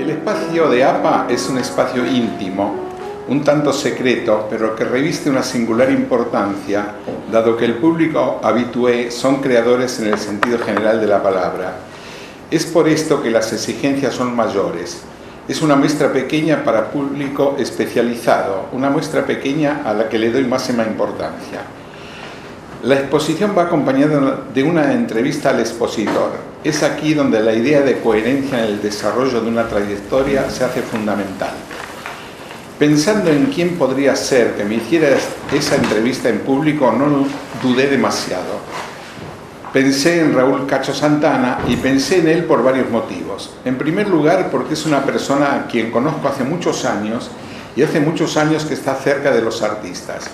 El espacio de APA es un espacio íntimo, un tanto secreto, pero que reviste una singular importancia, dado que el público habitué son creadores en el sentido general de la palabra. Es por esto que las exigencias son mayores. Es una muestra pequeña para público especializado, una muestra pequeña a la que le doy máxima importancia. La exposición va acompañada de una entrevista al expositor. Es aquí donde la idea de coherencia en el desarrollo de una trayectoria se hace fundamental. Pensando en quién podría ser que me hiciera esa entrevista en público, no dudé demasiado. Pensé en Raúl Cacho Santana y pensé en él por varios motivos. En primer lugar, porque es una persona a quien conozco hace muchos años y hace muchos años que está cerca de los artistas.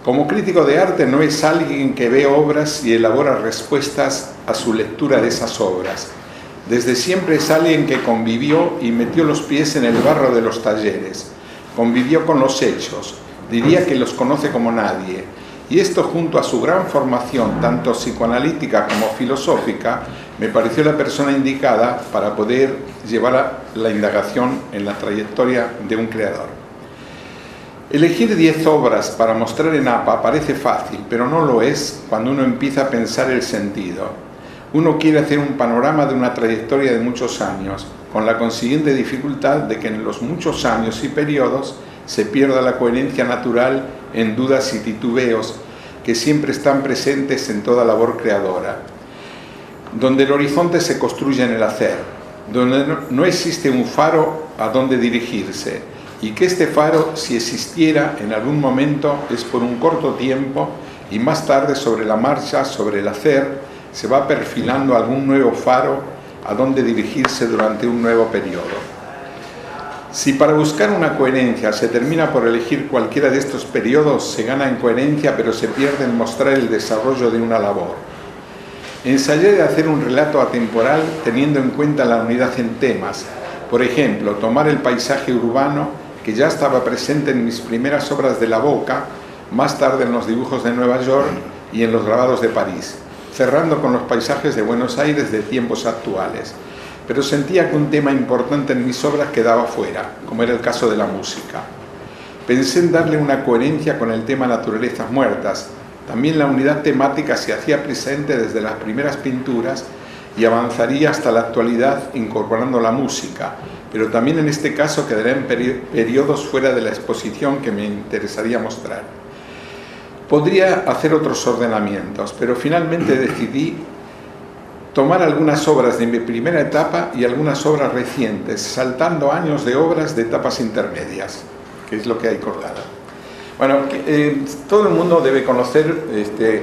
Como crítico de arte no es alguien que ve obras y elabora respuestas a su lectura de esas obras. Desde siempre es alguien que convivió y metió los pies en el barro de los talleres. Convivió con los hechos, diría que los conoce como nadie. Y esto, junto a su gran formación, tanto psicoanalítica como filosófica, me pareció la persona indicada para poder llevar la indagación en la trayectoria de un creador. Elegir 10 obras para mostrar en APA parece fácil, pero no lo es cuando uno empieza a pensar el sentido. Uno quiere hacer un panorama de una trayectoria de muchos años, con la consiguiente dificultad de que en los muchos años y periodos se pierda la coherencia natural en dudas y titubeos que siempre están presentes en toda labor creadora. Donde el horizonte se construye en el hacer, donde no existe un faro a donde dirigirse, y que este faro, si existiera en algún momento, es por un corto tiempo y más tarde sobre la marcha, sobre el hacer, se va perfilando algún nuevo faro a donde dirigirse durante un nuevo periodo. Si para buscar una coherencia se termina por elegir cualquiera de estos periodos, se gana en coherencia, pero se pierde en mostrar el desarrollo de una labor. Ensayé de hacer un relato atemporal teniendo en cuenta la unidad en temas. Por ejemplo, tomar el paisaje urbano, que ya estaba presente en mis primeras obras de la Boca, más tarde en los dibujos de Nueva York y en los grabados de París, cerrando con los paisajes de Buenos Aires de tiempos actuales. Pero sentía que un tema importante en mis obras quedaba fuera, como era el caso de la música. Pensé en darle una coherencia con el tema naturalezas muertas. También la unidad temática se hacía presente desde las primeras pinturas y avanzaría hasta la actualidad incorporando la música, pero también en este caso quedará en periodos fuera de la exposición que me interesaría mostrar. Podría hacer otros ordenamientos, pero finalmente decidí tomar algunas obras de mi primera etapa y algunas obras recientes, saltando años de obras de etapas intermedias, que es lo que hay colgado. Bueno, todo el mundo debe conocer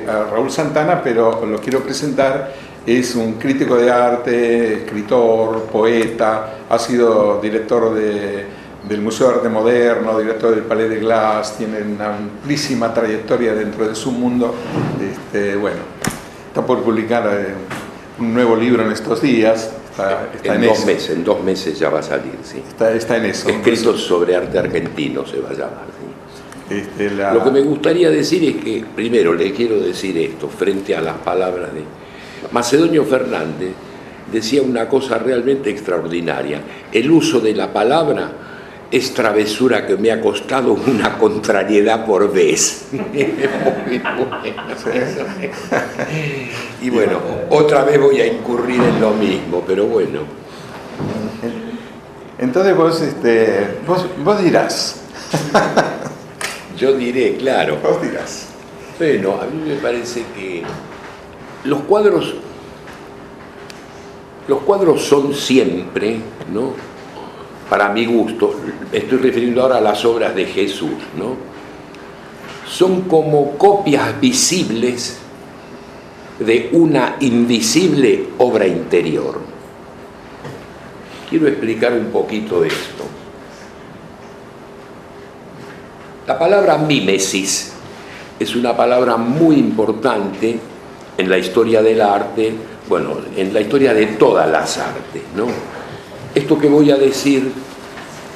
a Raúl Santana, pero lo quiero presentar. Es un crítico de arte, escritor, poeta, ha sido director del Museo de Arte Moderno, director del Palais de Glace, tiene una amplísima trayectoria dentro de su mundo. Bueno, está por publicar un nuevo libro en estos días. Está en 2 meses ya va a salir, sí. Está en eso. Escritos sobre arte argentino se va a llamar, sí. Lo que me gustaría decir es que, primero, le quiero decir esto, frente a las palabras de Macedonio Fernández, decía una cosa realmente extraordinaria: el uso de la palabra es travesura que me ha costado una contrariedad por vez. Y bueno, otra vez voy a incurrir en lo mismo, pero bueno. Entonces vos dirás. Yo diré, claro. Vos dirás. Bueno, a mí me parece que los cuadros son siempre, ¿no?, para mi gusto, me estoy refiriendo ahora a las obras de Jesús, ¿no?, son como copias visibles de una invisible obra interior. Quiero explicar un poquito esto. La palabra mímesis es una palabra muy importante en la historia del arte, bueno, en la historia de todas las artes, ¿no? Esto que voy a decir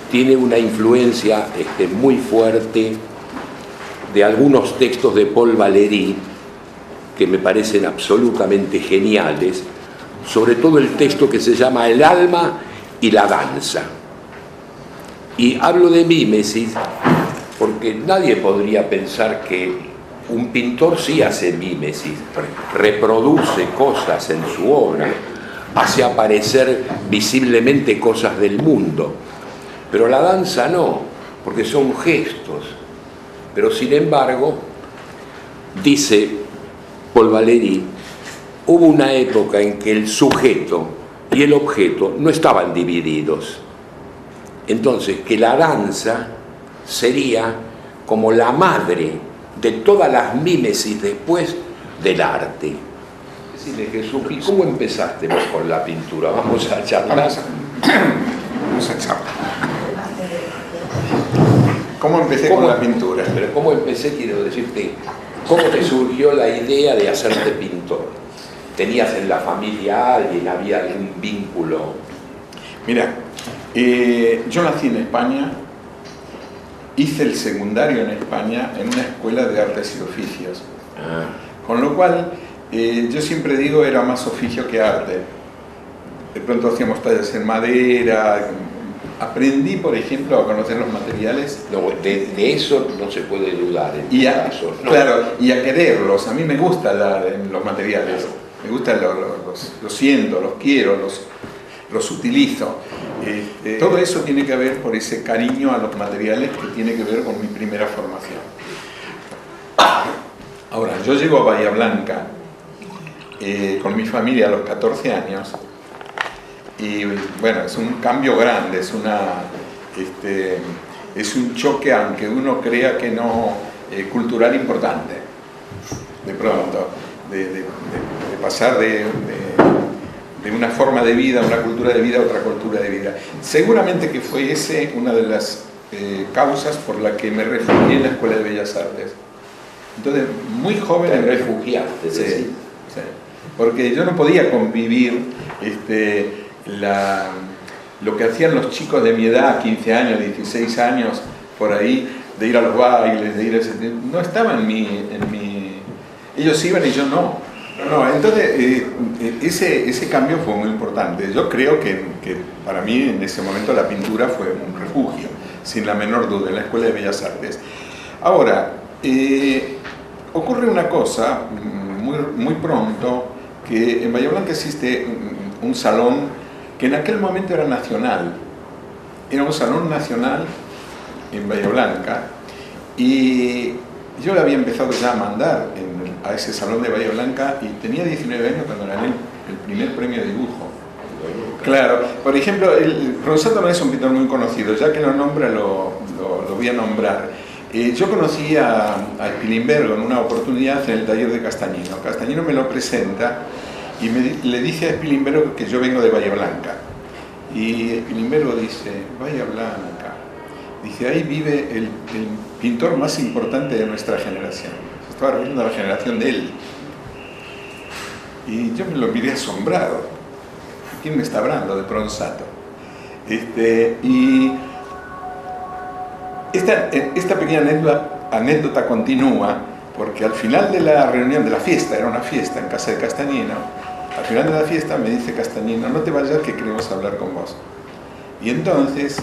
tiene una influencia muy fuerte de algunos textos de Paul Valéry que me parecen absolutamente geniales, sobre todo el texto que se llama El alma y la danza. Y hablo de mímesis porque nadie podría pensar que un pintor sí hace mímesis, reproduce cosas en su obra, hace aparecer visiblemente cosas del mundo, pero la danza no, porque son gestos. Pero sin embargo, dice Paul Valéry, hubo una época en que el sujeto y el objeto no estaban divididos. Entonces, que la danza sería como la madre de todas las mímesis después del arte. Decirle, Jesús, ¿y cómo empezaste vos con la pintura? Vamos a charlar. Vamos a charlar. ¿Cómo empecé con la pintura? Pero ¿cómo empecé? Quiero decirte, ¿cómo te surgió la idea de hacerte pintor? ¿Tenías en la familia a alguien? ¿Había algún vínculo? Mira, yo nací en España, hice el secundario en España en una escuela de artes y oficios. Con lo cual, yo siempre digo, era más oficio que arte. De pronto hacíamos tallas en madera. Aprendí, por ejemplo, a conocer los materiales. No, de eso no se puede dudar en Y caso, ¿no? Claro, y a quererlos. A mí me gusta los materiales. Me gustan, los siento, los quiero, los utilizo. Todo eso tiene que ver por ese cariño a los materiales que tiene que ver con mi primera formación. Ahora, yo llego a Bahía Blanca con mi familia a los 14 años y bueno, es un cambio grande, es un choque, aunque uno crea que no, cultural importante, de pronto, de pasar de una forma de vida, una cultura de vida a otra cultura de vida. Seguramente que fue ese una de las causas por la que me refugié en la Escuela de Bellas Artes. Entonces, muy joven... Te refugiaste, sí, sí, porque yo no podía convivir lo que hacían los chicos de mi edad, 15 años, 16 años, por ahí, de ir a los bailes, de ir a ese... No estaba en mi... Ellos iban y yo no. Entonces ese cambio fue muy importante. Yo creo que para mí en ese momento la pintura fue un refugio, sin la menor duda, en la Escuela de Bellas Artes. Ahora, ocurre una cosa muy pronto, que en Bahía Blanca existe un salón que en aquel momento era nacional. Era un salón nacional en Bahía Blanca y yo le había empezado ya a mandar a ese salón de Bahía Blanca y tenía 19 años cuando gané el primer premio de dibujo. Claro, por ejemplo, Pronsato no es un pintor muy conocido, ya que lo nombra lo voy a nombrar. Yo conocí a Spilimbergo en una oportunidad en el taller de Castañino. Castañino me lo presenta y le dice a Spilimbergo que yo vengo de Bahía Blanca. Y Spilimbergo dice, Bahía Blanca, dice, ahí vive el pintor más importante de nuestra generación. Se estaba refiriendo a la generación de él. Y yo me lo miré asombrado. ¿Quién me está hablando? De Pronsato. Y esta pequeña anécdota continúa porque al final de la reunión, de la fiesta, era una fiesta en casa de Castañino, al final de la fiesta me dice Castañino, no te vayas que queremos hablar con vos. Y entonces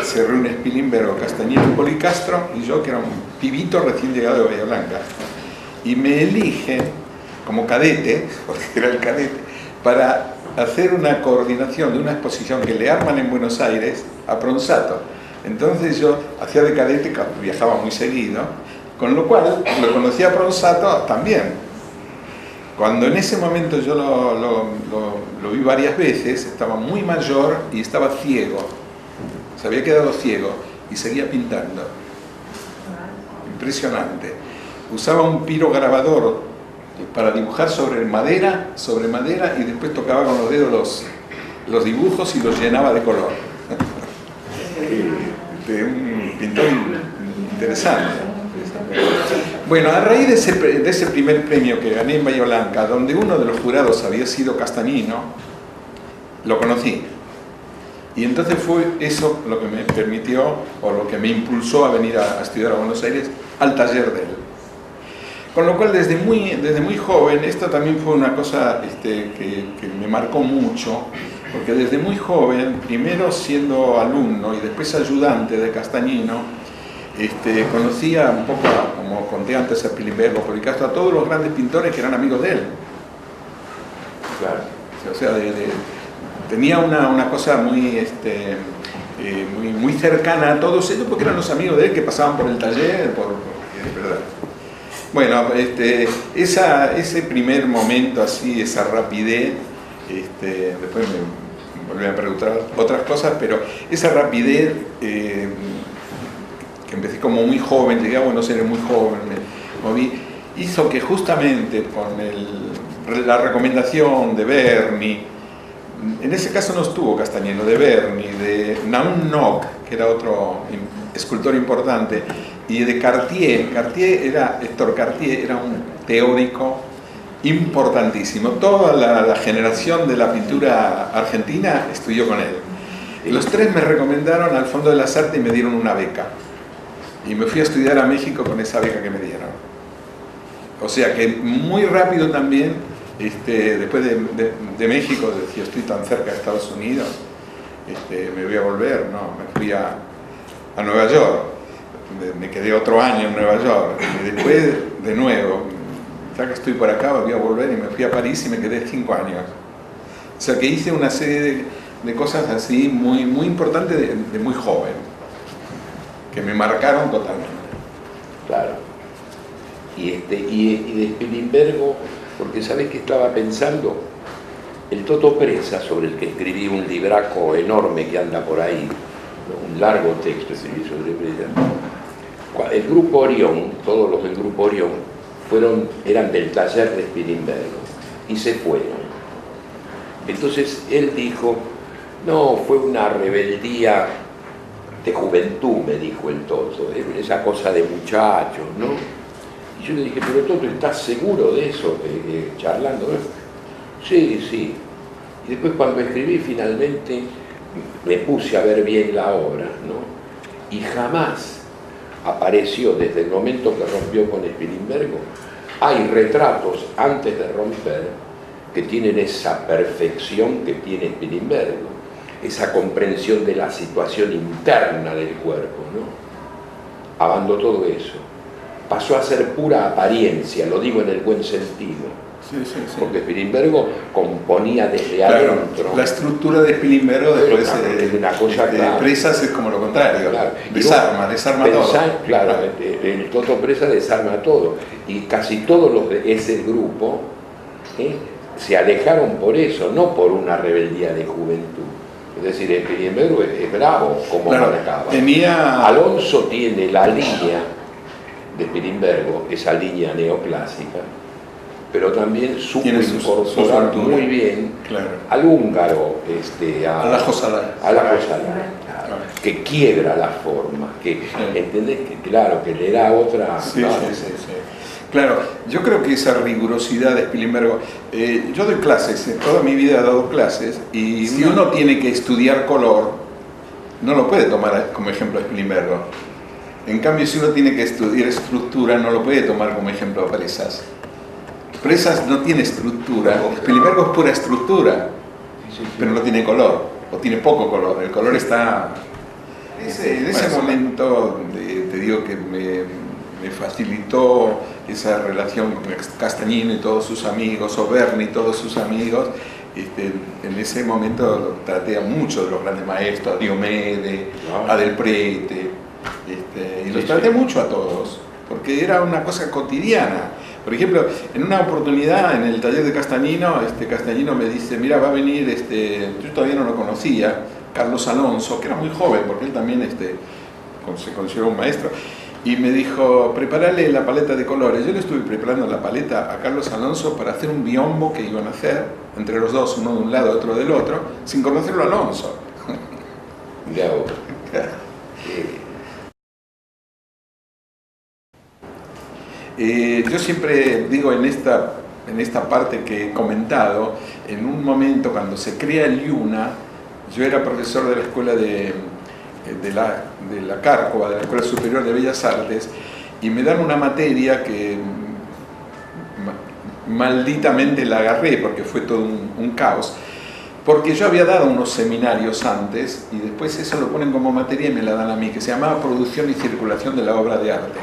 se reúne Spilimbergo, Castañino, Policastro y yo, que era un pibito recién llegado de Bahía Blanca, y me eligen como cadete, porque era el cadete, para hacer una coordinación de una exposición que le arman en Buenos Aires a Pronsato. Entonces yo hacía de cadete, viajaba muy seguido, con lo cual lo conocía a Pronsato también. Cuando en ese momento yo lo vi varias veces, estaba muy mayor y estaba ciego, se había quedado ciego y seguía pintando. Impresionante. Usaba un pirograbador para dibujar sobre madera y después tocaba con los dedos los dibujos y los llenaba de color. Un pintor interesante. Bueno, a raíz de ese primer premio que gané en Bahía Blanca, donde uno de los jurados había sido Castañino, lo conocí. Y entonces fue eso lo que me permitió, o lo que me impulsó a venir a estudiar a Buenos Aires, al taller de él. Con lo cual, desde muy joven, esto también fue una cosa que me marcó mucho, porque desde muy joven, primero siendo alumno y después ayudante de Castañino, conocía un poco, como conté antes, a Pilimbergo, Policastro, a todos los grandes pintores que eran amigos de él. Claro. O sea, tenía una cosa muy, muy cercana a todos ellos, porque eran los amigos de él que pasaban por el taller, ¿verdad? Bueno, ese primer momento así, esa rapidez, después me volví a preguntar otras cosas, pero esa rapidez que empecé como muy joven, llegué a Buenos Aires muy joven, me moví, hizo que justamente con la recomendación de Berni, en ese caso no estuvo Castañino, de Berni, de Naum Nock, que era otro escultor importante, y de Cartier. Héctor Cartier era un teórico importantísimo. Toda la generación de la pintura argentina estudió con él. Los tres me recomendaron al Fondo de las Artes y me dieron una beca. Y me fui a estudiar a México con esa beca que me dieron. O sea que muy rápido también, después de México, decía, estoy tan cerca de Estados Unidos, me voy a volver, no, me fui a Nueva York, me quedé otro año en Nueva York, y después de nuevo, ya que estoy por acá, voy a volver, y me fui a París y me quedé 5 años. O sea que hice una serie de cosas así muy, muy importantes de muy joven, que me marcaron totalmente. Claro. Y de Spilimbergo, porque ¿sabes qué estaba pensando? El Toto Presa, sobre el que escribí un libraco enorme que anda por ahí, un largo texto escribí sobre Presa. El grupo Orión, todos los del grupo Orión, eran del taller de Spilimbergo y se fueron. Entonces él dijo, no, fue una rebeldía de juventud, me dijo el Toto, esa cosa de muchachos, ¿no? Y yo le dije, pero Toto, ¿estás seguro de eso? Charlando, ¿no? Sí, sí. Y después cuando escribí finalmente me puse a ver bien la obra, ¿no? Y jamás apareció, desde el momento que rompió con Spilimbergo, hay retratos antes de romper que tienen esa perfección que tiene Spilimbergo, esa comprensión de la situación interna del cuerpo, ¿no? Abandonó todo eso. Pasó a ser pura apariencia, lo digo en el buen sentido. Sí, sí, sí. Porque Spilimbergo componía desde claro, adentro. La estructura de Spilimbergo después de una cosa de clara. Presas es como lo contrario, claro. desarma todo. Claro, el Toto Presa desarma todo. Y casi todos los de ese grupo se alejaron por eso, no por una rebeldía de juventud. Es decir, Spilimbergo es bravo, como marcaba. Alonso tiene la línea de Spilimbergo, esa línea neoclásica, pero también supo incorporar muy bien, claro, al húngaro, a la Josalá, claro, que quiebra la forma, que, sí, ¿entendés? Que, claro, que le da otra... Sí, claro, sí. Claro, yo creo que esa rigurosidad de Spilimbergo, yo doy clases, toda mi vida he dado clases, y si uno tiene que estudiar color, no lo puede tomar como ejemplo a Spilimbergo. En cambio, si uno tiene que estudiar estructura, no lo puede tomar como ejemplo a Presas. Presas no tiene estructura, Spilimbergo es pura estructura, pero no tiene color, o tiene poco color. El color está... En ese momento, te digo que me facilitó esa relación con Castañino y todos sus amigos, o Berni y todos sus amigos. En ese momento traté a muchos de los grandes maestros, a Diomede, a Del Prete, y los traté mucho a todos, porque era una cosa cotidiana. Por ejemplo, en una oportunidad en el taller de Castañino, Castañino me dice, mira, va a venir, yo todavía no lo conocía, Carlos Alonso, que era muy joven, porque él también se consideró un maestro, y me dijo, prepárale la paleta de colores. Yo le estuve preparando la paleta a Carlos Alonso para hacer un biombo que iban a hacer, entre los dos, uno de un lado, otro del otro, sin conocerlo a Alonso. Yo siempre digo en esta parte que he comentado, en un momento cuando se crea el IUNA, yo era profesor de la escuela de la Cárcova, de la Escuela Superior de Bellas Artes, y me dan una materia que malditamente la agarré porque fue todo un caos, porque yo había dado unos seminarios antes y después eso lo ponen como materia y me la dan a mí, que se llamaba Producción y Circulación de la Obra de Arte,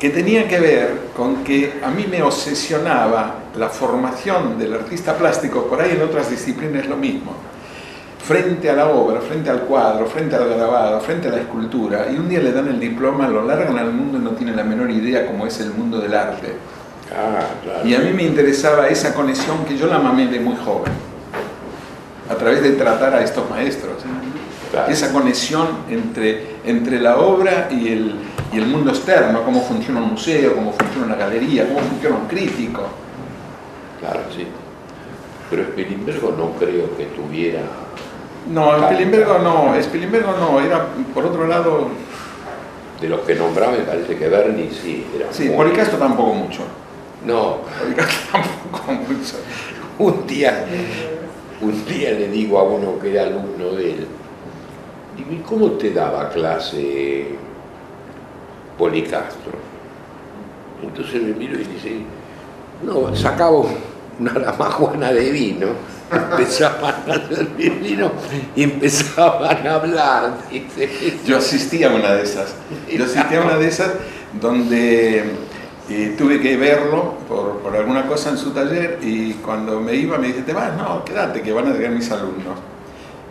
que tenía que ver con que a mí me obsesionaba la formación del artista plástico, por ahí en otras disciplinas es lo mismo, frente a la obra, frente al cuadro, frente al grabado, frente a la escultura, y un día le dan el diploma, lo largan al mundo y no tienen la menor idea cómo es el mundo del arte. Claro. Y a mí me interesaba esa conexión que yo la mamé de muy joven, a través de tratar a estos maestros. Claro. Esa conexión entre la obra y el mundo externo, cómo funciona un museo, cómo funciona una galería, cómo funciona un crítico. Claro, sí. Pero Spilimbergo no creo que tuviera... No, Spilimbergo no, era por otro lado... De los que nombraba me parece que Berni sí. Era sí, Policastro tampoco mucho. No. Policastro tampoco mucho. Un día le digo a uno que era alumno de él, digo, ¿y cómo te daba clase Policastro? Entonces me miro y dice, no, sacaba una ramajuana de vino, empezaban a servir vino y empezaban a hablar. Dice. Yo asistía a una de esas. Donde tuve que verlo por alguna cosa en su taller y cuando me iba me dice, ¿te vas? No, quédate que van a llegar mis alumnos.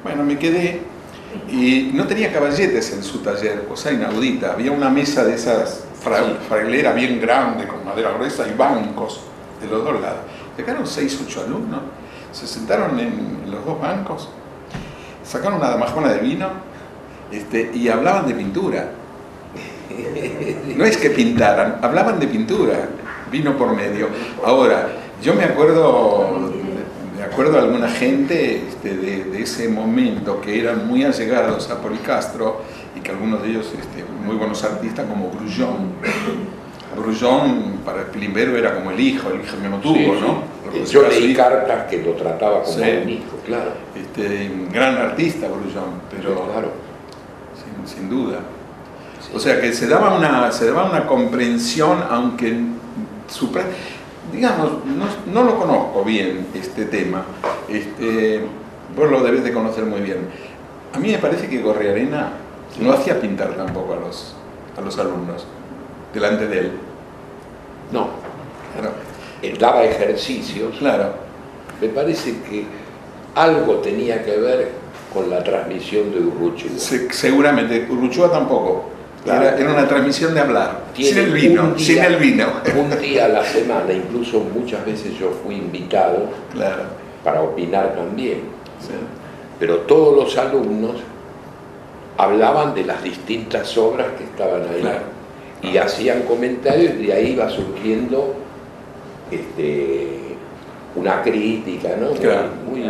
Bueno, me quedé y no tenía caballetes en su taller, cosa inaudita. Había una mesa de esas frailera bien grande con madera gruesa y bancos de los dos lados. Llegaron 6, 8 alumnos, se sentaron en los dos bancos, sacaron una damajona de vino y hablaban de pintura. No es que pintaran, hablaban de pintura, vino por medio. Ahora, yo me acuerdo de alguna gente de ese momento que eran muy allegados a Policastro y que algunos de ellos muy buenos artistas como Brujon. Brujon para Spilimbergo era como el hijo que no tuvo, sí, ¿no? Sí. Yo leí cartas que lo trataba como un hijo, claro. Un gran artista Brujon, pero sí, claro. sin duda. O sea que se daba una comprensión, aunque digamos, no lo conozco bien este tema, vos lo debes de conocer muy bien. A mí me parece que Gorriarena no hacía pintar tampoco a los alumnos delante de él. No, claro. Él daba ejercicios. Claro. Me parece que algo tenía que ver con la transmisión de Urruchua. Seguramente, Urruchua tampoco. Claro. Era una transmisión de hablar, sin el vino. Un día a la semana, incluso muchas veces yo fui invitado, claro, para opinar también. Sí. Pero todos los alumnos hablaban de las distintas obras que estaban ahí. Claro. Y hacían comentarios y de ahí iba surgiendo una crítica, ¿no? Claro. Muy